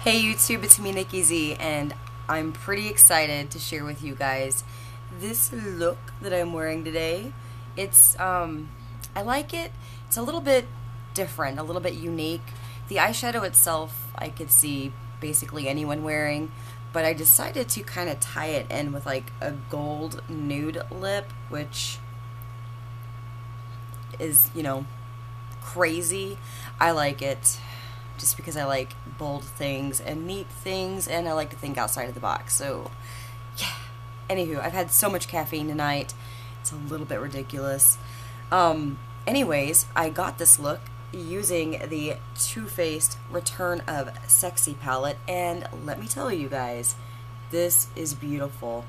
Hey YouTube, it's me Nikki Z, and I'm pretty excited to share with you guys this look that I'm wearing today. It's, I like it. It's a little bit different, a little bit unique. The eyeshadow itself, I could see basically anyone wearing, but I decided to kind of tie it in with like a gold nude lip, which is, you know, crazy. I like it just because I like bold things and neat things, and I like to think outside of the box. So, yeah. Anywho, I've had so much caffeine tonight. It's a little bit ridiculous. Anyways, I got this look using the Too Faced Return of Sexy palette, and let me tell you guys, this is beautiful.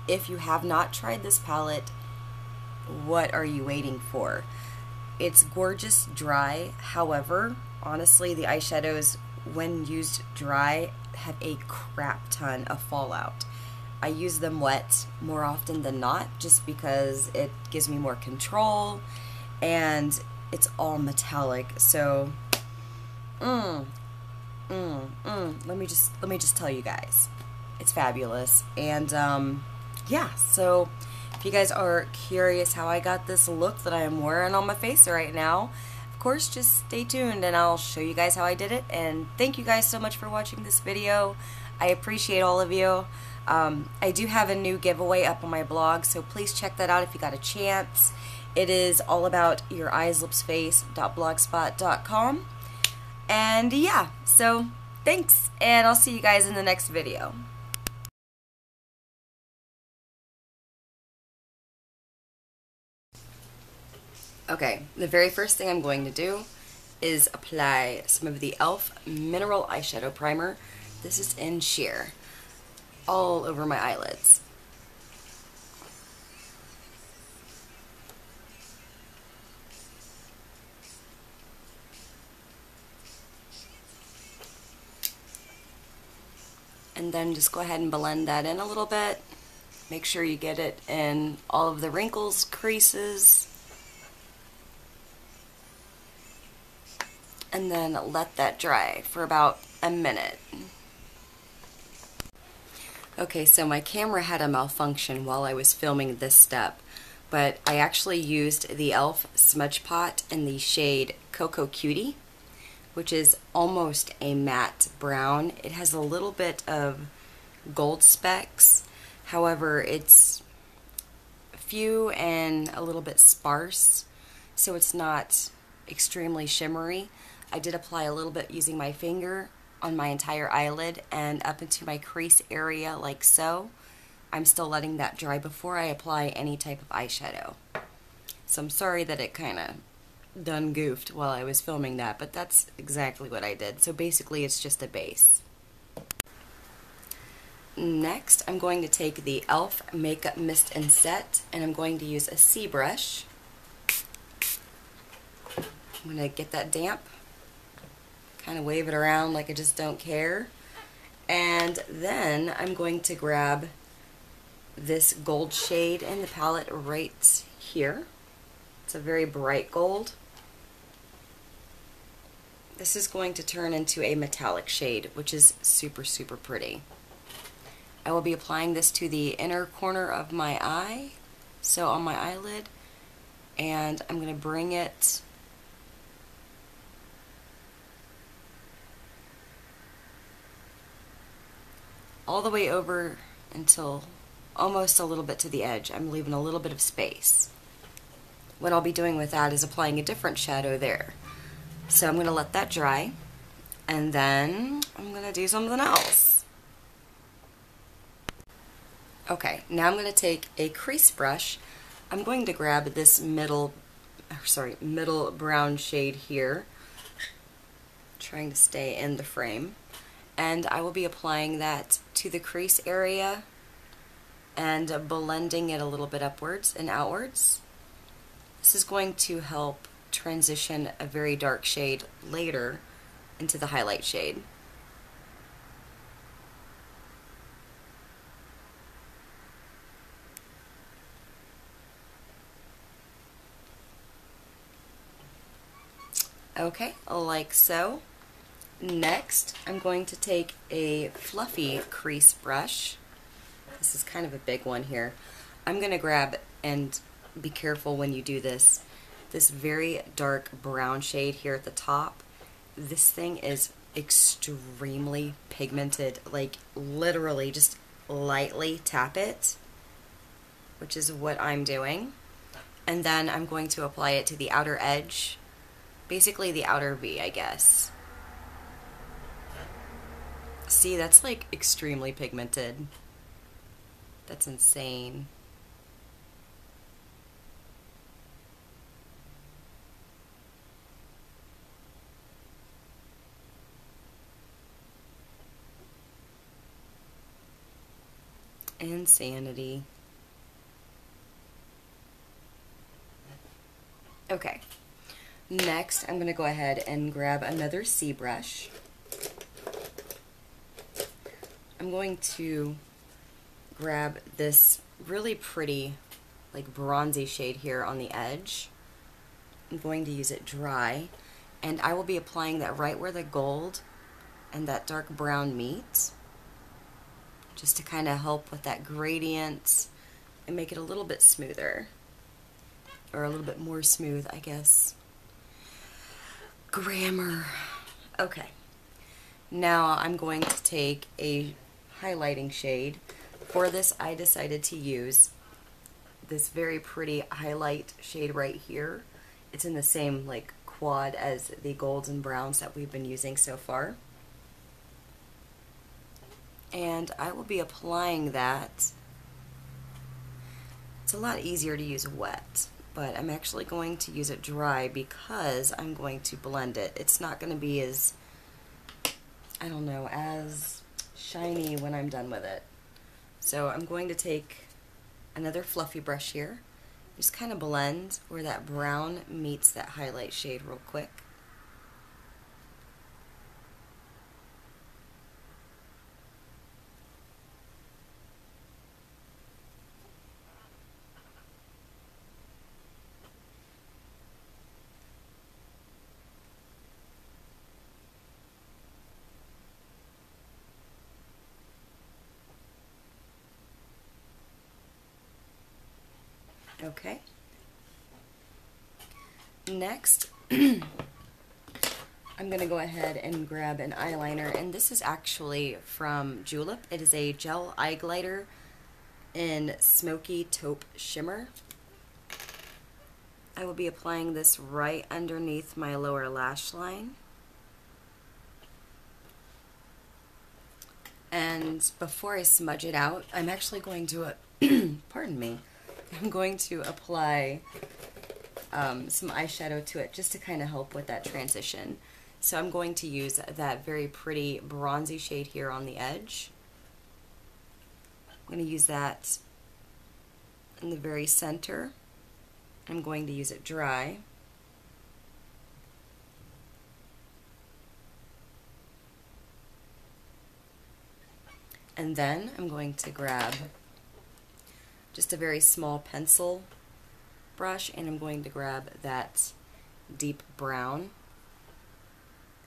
If you have not tried this palette, what are you waiting for? It's gorgeous dry. However, honestly, the eyeshadows, when used dry, have a crap ton of fallout. I use them wet more often than not just because it gives me more control, and it's all metallic. So, let me just tell you guys, it's fabulous. And yeah, so if you guys are curious how I got this look that I am wearing on my face right now, of course, just stay tuned and I'll show you guys how I did it. And thank you guys so much for watching this video. I appreciate all of you. I do have a new giveaway up on my blog, so please check that out if you got a chance. It is all about your eyes, lips, face.blogspot.com. And yeah, so thanks, and I'll see you guys in the next video. Okay, the very first thing I'm going to do is apply some of the e.l.f. Mineral Eyeshadow Primer. This is in sheer, all over my eyelids. And then just go ahead and blend that in a little bit. Make sure you get it in all of the wrinkles, creases. And then let that dry for about a minute. Okay, so my camera had a malfunction while I was filming this step, but I actually used the e.l.f. Smudge Pot in the shade Coco Cutie, which is almost a matte brown. It has a little bit of gold specks, however it's few and a little bit sparse, so it's not extremely shimmery. I did apply a little bit using my finger on my entire eyelid and up into my crease area like so. I'm still letting that dry before I apply any type of eyeshadow. So I'm sorry that it kind of done goofed while I was filming that, but that's exactly what I did. So basically it's just a base. Next, I'm going to take the e.l.f. Makeup Mist and Set, and I'm going to use a C brush. I'm going to get that damp, kind of wave it around like I just don't care. And then I'm going to grab this gold shade in the palette right here. It's a very bright gold. This is going to turn into a metallic shade, which is super, super pretty. I will be applying this to the inner corner of my eye, so on my eyelid, and I'm going to bring it all the way over until almost a little bit to the edge. I'm leaving a little bit of space. What I'll be doing with that is applying a different shadow there. So I'm going to let that dry, and then I'm going to do something else. Okay, now I'm going to take a crease brush. I'm going to grab this middle brown shade here, trying to stay in the frame, and I will be applying that to the crease area and blending it a little bit upwards and outwards. This is going to help transition a very dark shade later into the highlight shade. Okay, like so. Next, I'm going to take a fluffy crease brush. This is kind of a big one here. I'm going to grab, and be careful when you do this very dark brown shade here at the top. This thing is extremely pigmented, like literally just lightly tap it, which is what I'm doing. And then I'm going to apply it to the outer edge, basically the outer V, I guess. See, that's like extremely pigmented. That's insane. Insanity. Okay. Next, I'm going to go ahead and grab another C brush. I'm going to grab this really pretty, like bronzy shade here on the edge. I'm going to use it dry, and I will be applying that right where the gold and that dark brown meet, just to kind of help with that gradient and make it a little bit smoother, or a little bit more smooth, I guess. Grammar. Okay. Now I'm going to take a highlighting shade. For this, I decided to use this very pretty highlight shade right here. It's in the same like quad as the golds and browns that we've been using so far. And I will be applying that. It's a lot easier to use wet, but I'm actually going to use it dry because I'm going to blend it. It's not going to be as, I don't know, as shiny when I'm done with it. So I'm going to take another fluffy brush here, just kind of blend where that brown meets that highlight shade real quick. Okay. Next, I'm going to go ahead and grab an eyeliner, and this is actually from Julep. It is a gel eye glider in Smoky Taupe Shimmer. I will be applying this right underneath my lower lash line. And before I smudge it out, I'm actually going to, pardon me, I'm going to apply some eyeshadow to it just to kind of help with that transition. So I'm going to use that very pretty bronzy shade here on the edge. I'm going to use that in the very center. I'm going to use it dry. And then I'm going to grab just a very small pencil brush, and I'm going to grab that deep brown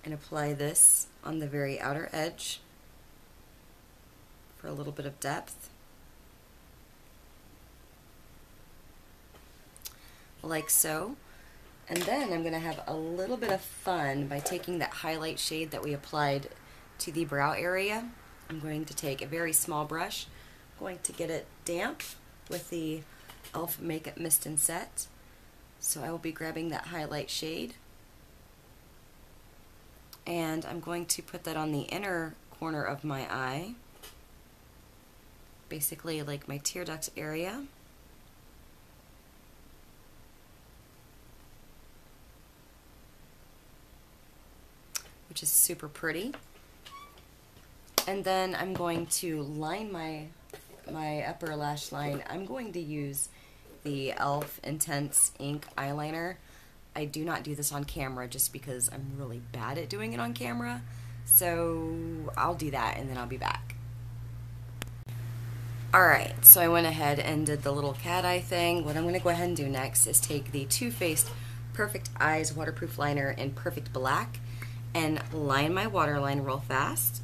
and apply this on the very outer edge for a little bit of depth, like so. And then I'm going to have a little bit of fun by taking that highlight shade that we applied to the brow area. I'm going to take a very small brush, I'm going to get it damp with the e.l.f. Makeup Mist and Set. So I will be grabbing that highlight shade, and I'm going to put that on the inner corner of my eye, basically like my tear duct area. Which is super pretty. And then I'm going to line my upper lash line. I'm going to use the e.l.f. Intense Ink eyeliner. I do not do this on camera just because I'm really bad at doing it on camera. So I'll do that and then I'll be back. Alright, so I went ahead and did the little cat eye thing. What I'm going to go ahead and do next is take the Too Faced Perfect Eyes Waterproof Liner in Perfect Black, and line my waterline real fast.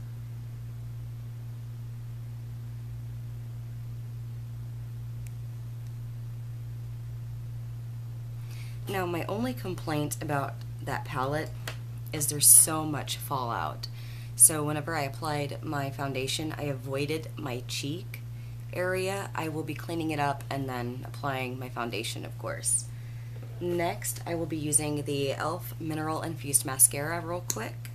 Now, my only complaint about that palette is there's so much fallout. So whenever I applied my foundation, I avoided my cheek area. I will be cleaning it up and then applying my foundation, of course. Next, I will be using the e.l.f. Mineral Infused Mascara real quick.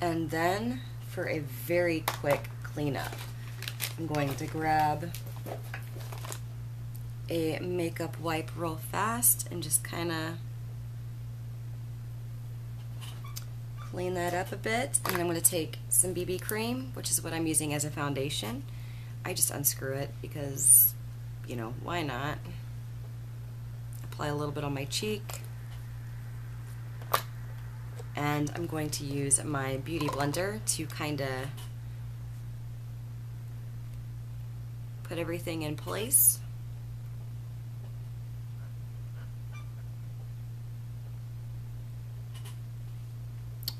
And then, for a very quick cleanup, I'm going to grab a makeup wipe real fast and just kind of clean that up a bit. And then I'm going to take some BB cream, which is what I'm using as a foundation. I just unscrew it because, you know, why not? Apply a little bit on my cheek. And I'm going to use my beauty blender to kind of put everything in place.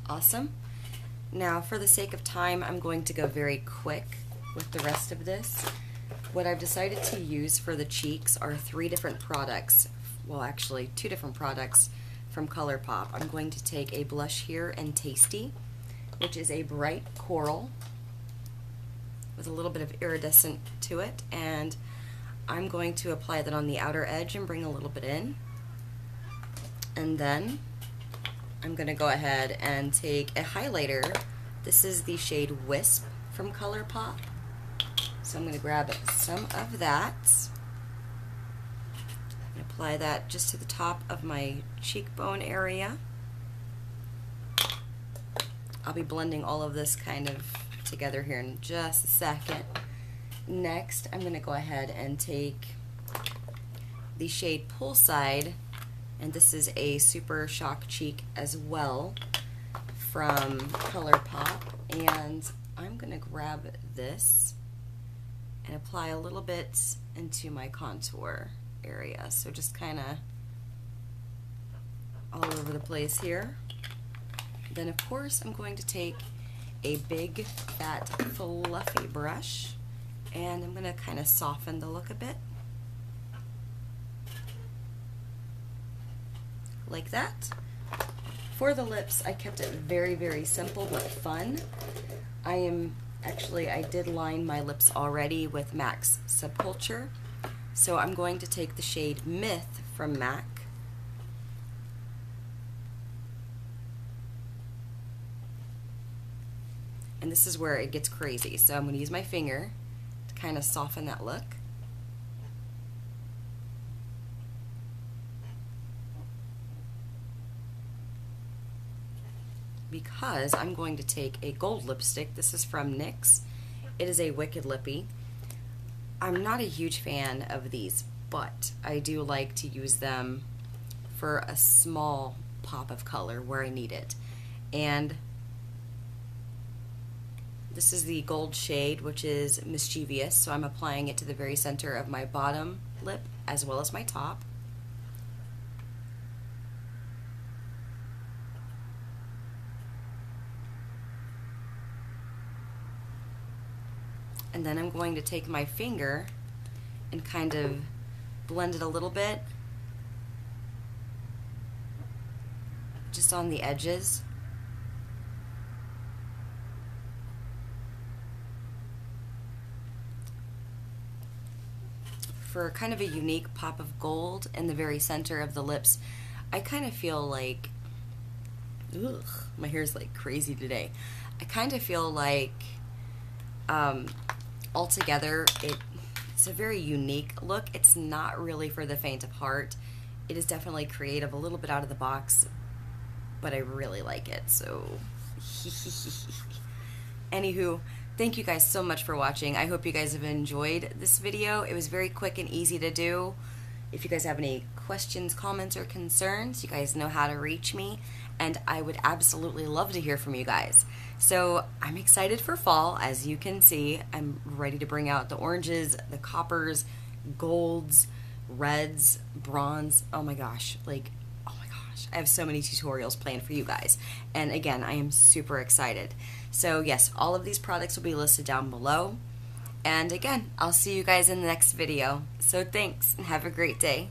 Awesome. Now, for the sake of time, I'm going to go very quick with the rest of this. What I've decided to use for the cheeks are 3 different products. Well, actually, 2 different products from Colourpop. I'm going to take a blush here in Tasty, which is a bright coral with a little bit of iridescent to it, and I'm going to apply that on the outer edge and bring a little bit in. And then I'm going to go ahead and take a highlighter. This is the shade Wisp from Colourpop. So I'm going to grab some of that. Apply that just to the top of my cheekbone area. I'll be blending all of this kind of together here in just a second. Next, I'm going to go ahead and take the shade Poolside, and this is a Supershock cheek as well from Colourpop, and I'm going to grab this and apply a little bit into my contour area, so just kind of all over the place here. Then of course I'm going to take a big fat fluffy brush and I'm going to kind of soften the look a bit like that. For the lips, I kept it very, very simple but fun. I did line my lips already with MAC's Subculture. So I'm going to take the shade Myth from MAC. And this is where it gets crazy. So I'm going to use my finger to kind of soften that look. Because I'm going to take a gold lipstick. This is from NYX. It is a Wicked Lippy. I'm not a huge fan of these, but I do like to use them for a small pop of color where I need it. And this is the gold shade, which is Mischievous, so I'm applying it to the very center of my bottom lip as well as my top. And then I'm going to take my finger and kind of blend it a little bit just on the edges. For kind of a unique pop of gold in the very center of the lips, I kind of feel like, ugh, my hair's like crazy today. I kind of feel like altogether it's a very unique look. It's not really for the faint of heart. It is definitely creative, a little bit out of the box, but I really like it, so anywho, thank you guys so much for watching. I hope you guys have enjoyed this video. It was very quick and easy to do. If you guys have any questions, comments, or concerns, you guys know how to reach me. and I would absolutely love to hear from you guys. So I'm excited for fall. As you can see, I'm ready to bring out the oranges, the coppers, golds, reds, bronze. Oh my gosh, like, oh my gosh, I have so many tutorials planned for you guys. And again, I am super excited. So yes, all of these products will be listed down below. And again, I'll see you guys in the next video. So thanks, and have a great day.